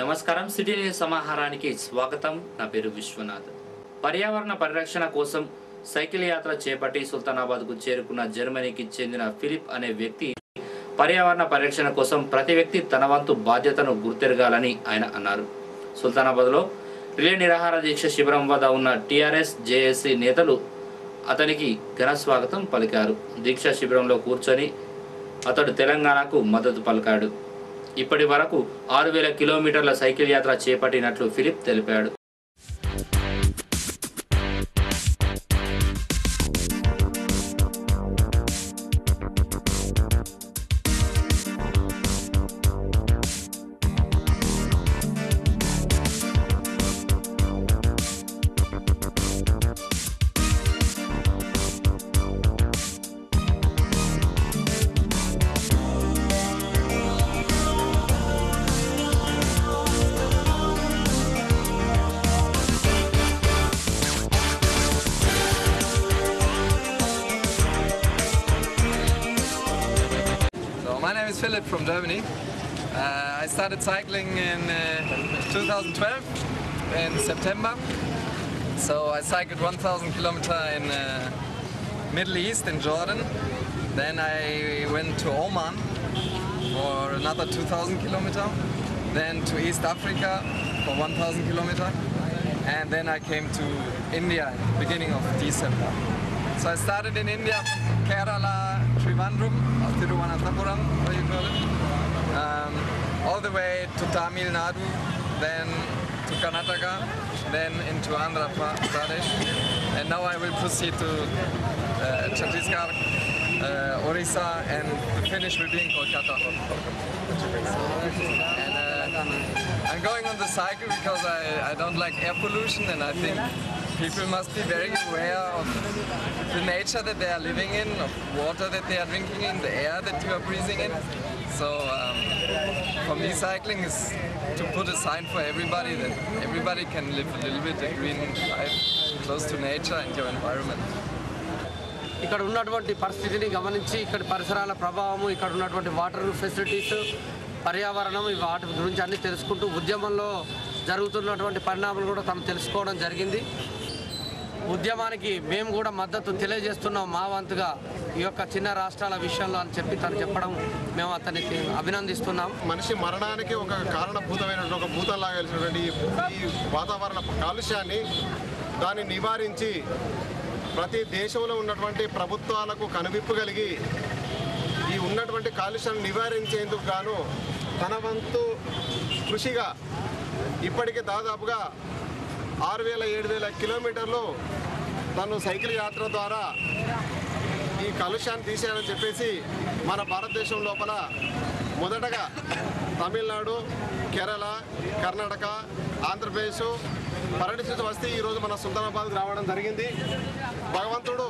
నమస్కారం. City news సమాహారానికి స్వాగతం. నా పేరు విశ్వనాథ్. పర్యావరణ పరిరక్షణ కోసం సైకిల్ యాత్ర చేపట్టి సుల్తానాబాద్కు చేరుకున్న జర్మనీకి చెందిన ఫిలిప్ అనే వ్యక్తి పర్యావరణ పరిరక్షణ కోసం ప్రతి వ్యక్తి తన వంతు బాధ్యతను గుర్తెరగాలని ఆయన అన్నారు. సుల్తానాబాద్లో రిలే నిరాహార దీక్ష శిబిరం వద్ద ఉన్న టీఆర్ఎస్ జేఏసీ నేతలు అతనికి ఘన స్వాగతం పలికారు. దీక్షా శిబిరంలో కూర్చొని అతడు తెలంగాణకు మద్దతు పలికాడు. ఇప్పటి వరకు 6000 కిలోమీటర్ల సైకిల్ యాత్ర చేపట్టినట్లు ఫిలిప్ తెలిపాడు. My name is Philip from Germany. I started cycling in 2012 in September. So I cycled 1,000 kilometers in Middle East in Jordan. Then I went to Oman for another 2,000 kilometers. Then to East Africa for 1,000 kilometers. And then I came to India in the beginning of December. So I started in India, Kerala, Trivandrum, or Thiruvananthapuram, what you call it, all the way to Tamil Nadu, then to Karnataka, then into Andhra Pradesh, and now I will proceed to Chhattisgarh, Orissa, and the finish will be in Kolkata. And I'm going on the cycle because I don't like air pollution, and I think people must be very aware of the nature that they are living in, of water that they are drinking in, the air that you are breathing in. So for me, cycling is to put a sign for everybody that everybody can live a little bit a green life, close to nature and your environment. ఇక్కడ ఉన్నటువంటి పరిస్థితిని గమనించి ఇక్కడ పరిసరాల ప్రభావము, ఇక్కడ ఉన్నటువంటి water facilities, పర్యావరణం, వాటి గురించి అన్ని తెలుసుకుంటూ ఉద్యమంలో జరుగుతున్నటువంటి పరిణామాలు కూడా తాము తెలుసుకోవడం జరిగింది. ఉద్యమానికి మేము కూడా మద్దతు తెలియజేస్తున్నాం మా వంతుగా ఈ యొక్క చిన్న రాష్ట్రాల విషయంలో అని చెప్పి తను చెప్పడం మేము అతనికి అభినందిస్తున్నాం. మనిషి మరణానికి ఒక కారణభూతమైన ఒక భూతంలాగా వెలిసినటువంటి ఈ వాతావరణ కాలుష్యాన్ని దాన్ని నివారించి ప్రతి దేశంలో ఉన్నటువంటి ప్రభుత్వాలకు కనువిప్పు కలిగి ఈ ఉన్నటువంటి కాలుష్యాన్ని నివారించేందుకు గాను తన వంతు కృషిగా ఇప్పటికే దాదాపుగా 6000-7000 కిలోమీటర్లు తను సైకిల్ యాత్ర ద్వారా ఈ కాలుష్యాన్ని తీసేయాలని చెప్పేసి మన భారతదేశం లోపల మొదటగా తమిళనాడు, కేరళ, కర్ణాటక, ఆంధ్రప్రదేశ్ పర్యటించి వస్తే ఈరోజు మన సుల్తానాబాద్కు రావడం జరిగింది. భగవంతుడు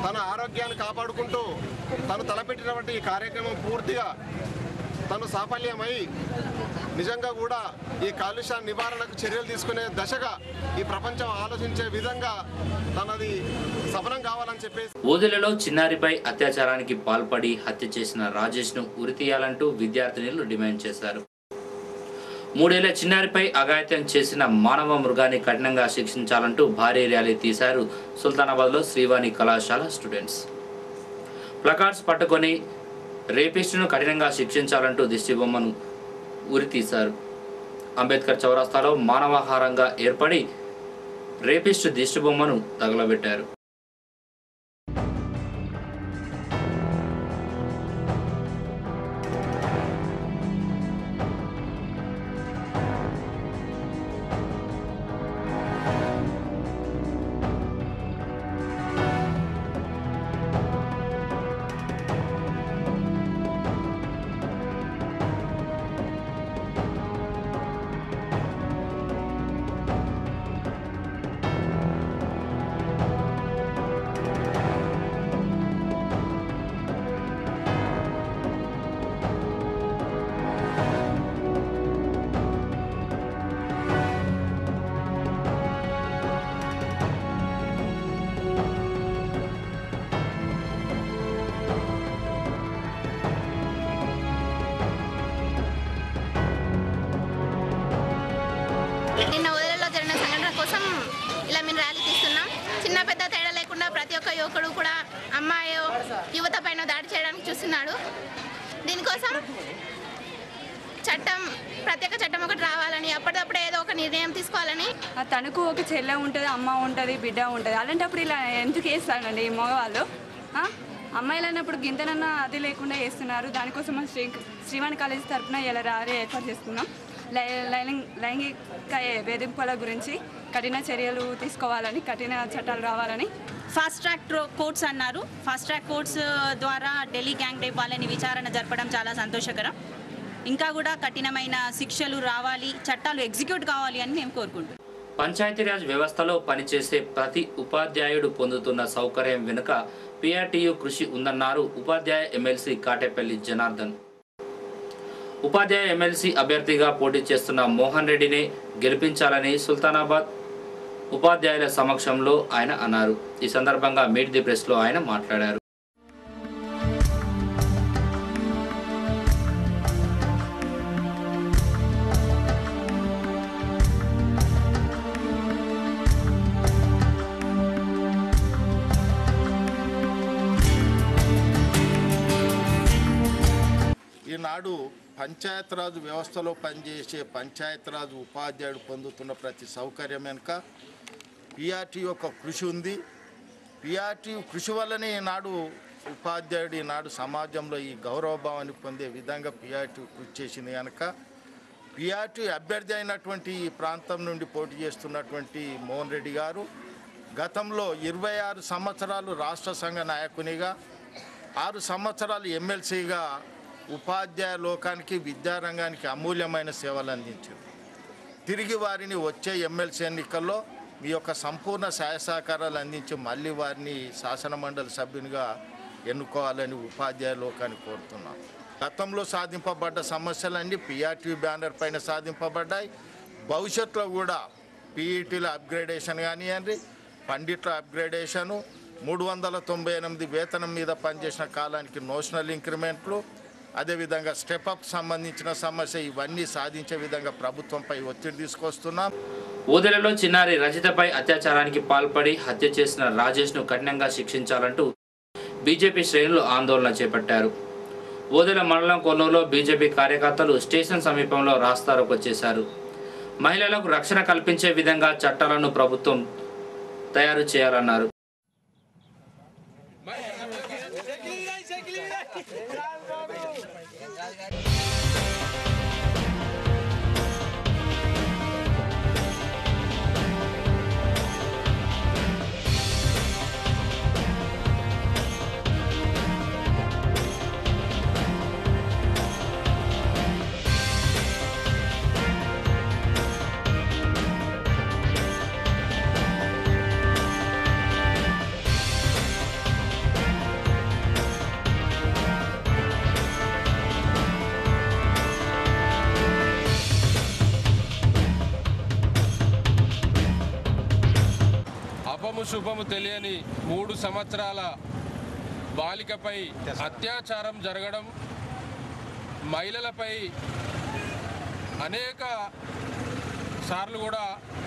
తన ఆరోగ్యాన్ని కాపాడుకుంటూ తను తలపెట్టినటువంటి ఈ కార్యక్రమం పూర్తిగా తను సాఫల్యమై నిజంగా కూడా ఈ కాలుష్య నివారణకు చర్యలు తీసుకునే దశగా ఈ ప్రపంచం ఆలోచించే విధంగా తనది సఫలం కావాలని చెప్పేసి ఓదెలలో చిన్నారిపై అత్యాచారానికి పాల్పడి హత్య చేసిన రాజేష్ను ఉరితీయాలంటూ విద్యార్థినులు డిమాండ్ చేశారు. 3 ఏళ్ల చిన్నారిపై అఘాయిత్యం చేసిన మానవ మృగాన్ని కఠినంగా శిక్షించాలంటూ భారీ ర్యాలీ తీశారు సుల్తానాబాద్లో శ్రీవాణి కళాశాల స్టూడెంట్స్. ప్లకార్డ్స్ పట్టుకొని రేపిస్టును కఠినంగా శిక్షించాలంటూ దిష్టిబొమ్మను ఉరితీశారు. అంబేద్కర్ చౌరస్తాలో మానవహారంగా ఏర్పడి రేపిస్టు దిష్టిబొమ్మను తగలబెట్టారు. పెద్ద తేడా లేకుండా ప్రతి ఒక్క యువకుడు కూడా అమ్మాయి యువత పైన దాడి చేయడానికి చూస్తున్నాడు. దీనికోసం ప్రత్యేక చట్టం ఒకటి రావాలని, అప్పటికప్పుడు ఏదో ఒక నిర్ణయం తీసుకోవాలని. తనకు ఒక చెల్లె ఉంటుంది, అమ్మ ఉంటుంది, బిడ్డ ఉంటుంది. అలాంటప్పుడు ఇలా ఎందుకు వేస్తానండి ఈ మగవాళ్ళు? అమ్మాయిలు అన్నప్పుడు గింతనన్నా అది లేకుండా వేస్తున్నారు. దానికోసం శ్రీవాణి కాలేజీ తరఫున ఇలా ర్యాలీ ఏర్పాటు చేస్తున్నాం. లైంగిక వేధింపుల గురించి కఠిన చర్యలు తీసుకోవాలని, కఠిన చట్టాలు రావాలని. ఫాస్ట్ ట్రాక్ కోర్ట్స్ అన్నారు. ఫాస్ట్ ట్రాక్ కోర్ట్స్ ద్వారా ఢిల్లీ గ్యాంగ్ రేప్ వాళ్ళని విచారణ జరపడం చాలా సంతోషకరం. ఇంకా కూడా కఠినమైన శిక్షలు రావాలి, చట్టాలు ఎగ్జిక్యూట్ కావాలి అని మేము కోరుకుంటున్నాం. పంచాయతీరాజ్ వ్యవస్థలో పనిచేసే ప్రతి ఉపాధ్యాయుడు పొందుతున్న సౌకర్యం వెనుక పిఆర్టీయూ కృషి ఉందన్నారు ఉపాధ్యాయ ఎమ్మెల్సీ కాటేపల్లి జనార్దన్. ఉపాధ్యాయ ఎమ్మెల్సీ అభ్యర్థిగా పోటీ చేస్తున్న మోహన్ రెడ్డిని గెలిపించాలని సుల్తానాబాద్ ఉపాధ్యాయుల సమక్షంలో ఆయన అన్నారు. ఈ సందర్భంగా మీట్ ది ప్రెస్లో ఆయన మాట్లాడారు. ఈనాడు పంచాయతీరాజ్ వ్యవస్థలో పనిచేసే పంచాయతీరాజ్ ఉపాధ్యాయుడు పొందుతున్న ప్రతి సౌకర్యం వెనుక పిఆర్టీ యొక్క కృషి ఉంది. పిఆర్టీ కృషి వల్లనే ఈనాడు ఉపాధ్యాయుడు ఈనాడు సమాజంలో ఈ గౌరవభావాన్ని పొందే విధంగా పిఆర్టీ కృషి చేసింది కనుక పిఆర్టీ అభ్యర్థి అయినటువంటి ఈ ప్రాంతం నుండి పోటీ చేస్తున్నటువంటి మోహన్ రెడ్డి గారు గతంలో 26 సంవత్సరాలు రాష్ట్ర సంఘ నాయకునిగా, 6 సంవత్సరాలు ఎమ్మెల్సీగా ఉపాధ్యాయ లోకానికి, విద్యారంగానికి అమూల్యమైన సేవలు అందించారు. తిరిగి వారిని వచ్చే ఎమ్మెల్సీ ఎన్నికల్లో మీ యొక్క సంపూర్ణ సహాయ సహకారాలు అందించి మళ్ళీ వారిని శాసనమండలి సభ్యునిగా ఎన్నుకోవాలని ఉపాధ్యాయ లోకాన్ని కోరుతున్నాం. గతంలో సాధింపబడ్డ సమస్యలన్నీ పిఆర్టీ బ్యానర్ పైన సాధింపబడ్డాయి. భవిష్యత్తులో కూడా పీఈటీల అప్గ్రేడేషన్ కానివ్వండి, పండిట్ల అప్గ్రేడేషను, 398 వేతనం మీద పనిచేసిన కాలానికి నోషనల్ ఇంక్రిమెంట్లు, అదేవిధంగా స్టెప్అప్ సంబంధించిన సమస్య ఇవన్నీ సాధించే విధంగా ప్రభుత్వంపై ఒత్తిడి తీసుకొస్తున్నాం. ఓదెలలో చిన్నారి రజితపై అత్యాచారానికి పాల్పడి హత్య చేసిన రాజేష్ను కఠినంగా శిక్షించాలంటూ బీజేపీ శ్రేణులు ఆందోళన చేపట్టారు. ఓదెల మండలం కొన్నూరులో బీజేపీ కార్యకర్తలు స్టేషన్ సమీపంలో రాస్తారోకో చేశారు. మహిళలకు రక్షణ కల్పించే విధంగా చట్టాలను ప్రభుత్వం తయారు చేయాలన్నారు. శుభము తెలియని 3 సంవత్సరాల బాలికపై అత్యాచారం జరగడం, మహిళలపై అనేక సార్లు కూడా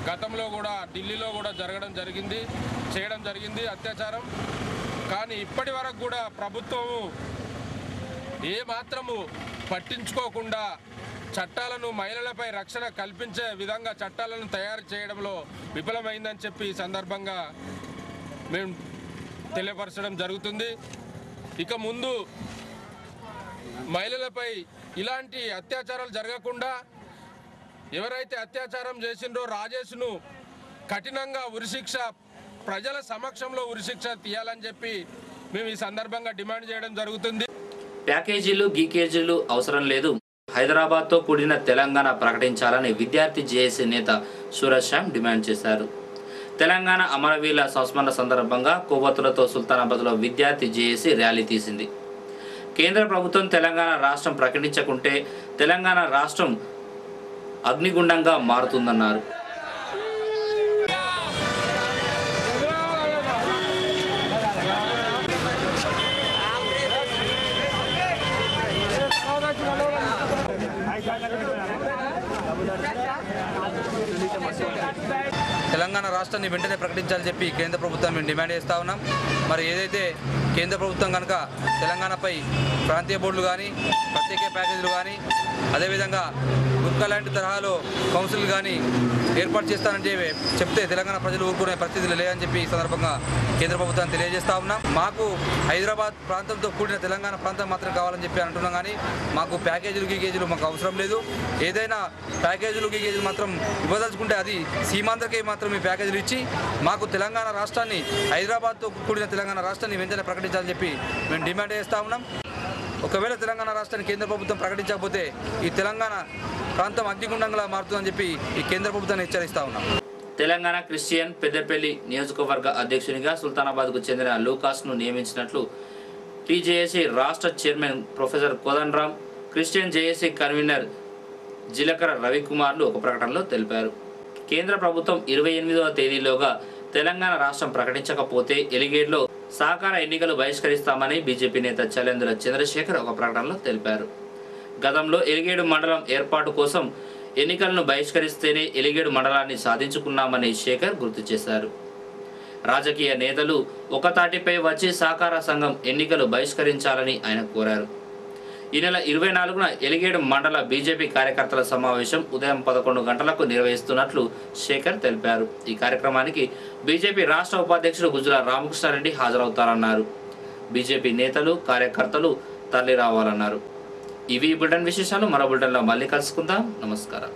గతంలో కూడా ఢిల్లీలో కూడా చేయడం జరిగింది అత్యాచారం. కానీ ఇప్పటి వరకు కూడా ప్రభుత్వము ఏమాత్రము పట్టించుకోకుండా చట్టాలను, మహిళలపై రక్షణ కల్పించే విధంగా చట్టాలను తయారు చేయడంలో విఫలమైందని చెప్పి ఈ సందర్భంగా మేము తెలియపరచడం జరుగుతుంది. ఇక ముందు మహిళలపై ఇలాంటి అత్యాచారాలు జరగకుండా ఎవరైతే అత్యాచారం చేసిండ్రో రాజేష్ను కఠినంగా ఉరిశిక్ష, ప్రజల సమక్షంలో ఉరిశిక్ష తీయాలని చెప్పి మేము ఈ సందర్భంగా డిమాండ్ చేయడం జరుగుతుంది. ప్యాకేజీలు, గీకేజీలు అవసరం లేదు, హైదరాబాద్తో కూడిన తెలంగాణ ప్రకటించాలని విద్యార్థి జేఏసీ నేత సూరజ్ శ్యామ్ డిమాండ్ చేశారు. తెలంగాణ అమరవీరుల సంస్మరణ సందర్భంగా కొవ్వొత్తులతో సుల్తానాబాద్లో విద్యార్థి జేఏసీ ర్యాలీ తీసింది. కేంద్ర ప్రభుత్వం తెలంగాణ రాష్ట్రం ప్రకటించకుంటే తెలంగాణ రాష్ట్రం అగ్నిగుండంగా మారుతుందన్నారు. తెలంగాణ రాష్ట్రాన్ని వెంటనే ప్రకటించాలని చెప్పి కేంద్ర ప్రభుత్వం మేము డిమాండ్ చేస్తూ ఉన్నాం. మరి ఏదైతే కేంద్ర ప్రభుత్వం కనుక తెలంగాణపై ప్రాంతీయ బోర్డులు కానీ ప్రత్యేక ప్యాకేజీలు కానీ అదేవిధంగా గుర్కా లాంటి తరహాలో కౌన్సిల్ కానీ ఏర్పాటు చేస్తానంటే చెప్తే తెలంగాణ ప్రజలు ఊరుకునే పరిస్థితులు లేదని చెప్పి ఈ సందర్భంగా కేంద్ర ప్రభుత్వాన్ని తెలియజేస్తా ఉన్నాం. మాకు హైదరాబాద్ ప్రాంతంతో కూడిన తెలంగాణ ప్రాంతం మాత్రం కావాలని చెప్పి అంటున్నాం, కానీ మాకు ప్యాకేజీలు గీకేజీలు మాకు అవసరం లేదు. ఏదైనా ప్యాకేజీలు గీకేజీలు మాత్రం ఇవ్వదలుచుకుంటే అది సీమాంధ్రకే మాత్రం ఈ ప్యాకేజీలు ఇచ్చి మాకు తెలంగాణ రాష్ట్రాన్ని హైదరాబాద్తో కూడిన తెలంగాణ రాష్ట్రాన్ని వెంటనే ప్రకటించాలని చెప్పి మేము డిమాండ్ చేస్తూ ఉన్నాం. ఒకవేళ తెలంగాణ రాష్ట్రాన్ని కేంద్ర ప్రభుత్వం ప్రకటించకపోతే ఈ తెలంగాణ ప్రాంతం అగ్నిగుండంగా మారుతుందని చెప్పి ఈ కేంద్ర ప్రభుత్వాన్ని హెచ్చరిస్తా ఉన్నాం. తెలంగాణ క్రిస్టియన్ పెద్దపల్లి నియోజకవర్గ అధ్యక్షునిగా సుల్తానాబాద్కు చెందిన లూకాస్ను నియమించినట్లు టీజేఏసీ రాష్ట్ర chairman professor Kodandaram, Christian JAC convener జిలకర రవికుమార్లు ఒక ప్రకటనలో తెలిపారు. కేంద్ర ప్రభుత్వం 28వ తేదీలోగా తెలంగాణ రాష్ట్రం ప్రకటించకపోతే ఎలిగేడ్లో సహకార ఎన్నికలు బహిష్కరిస్తామని బీజేపీ నేత చలేంద్ర చంద్రశేఖర్ ఒక ప్రకటనలో తెలిపారు. గతంలో ఎలిగేడు మండలం ఏర్పాటు కోసం ఎన్నికలను బహిష్కరిస్తేనే ఎలిగేడు మండలాన్ని సాధించుకున్నామని శేఖర్ గుర్తు చేశారు. రాజకీయ నేతలు ఒకతాటిపై వచ్చి సహకార సంఘం ఎన్నికలు బహిష్కరించాలని ఆయన కోరారు. ఈ నెల 24న ఎలిగేడు మండల బీజేపీ కార్యకర్తల సమావేశం ఉదయం 11 గంటలకు నిర్వహిస్తున్నట్లు శేఖర్ తెలిపారు. ఈ కార్యక్రమానికి బీజేపీ రాష్ట్ర ఉపాధ్యక్షుడు గుజ్జల రామకృష్ణారెడ్డి హాజరవుతారన్నారు. బీజేపీ నేతలు కార్యకర్తలు తరలి రావాలన్నారు. ఇవి బులెటిన్ విశేషాలు. మరో బులెటిన్లో మళ్ళీ కలుసుకుందాం. నమస్కారం.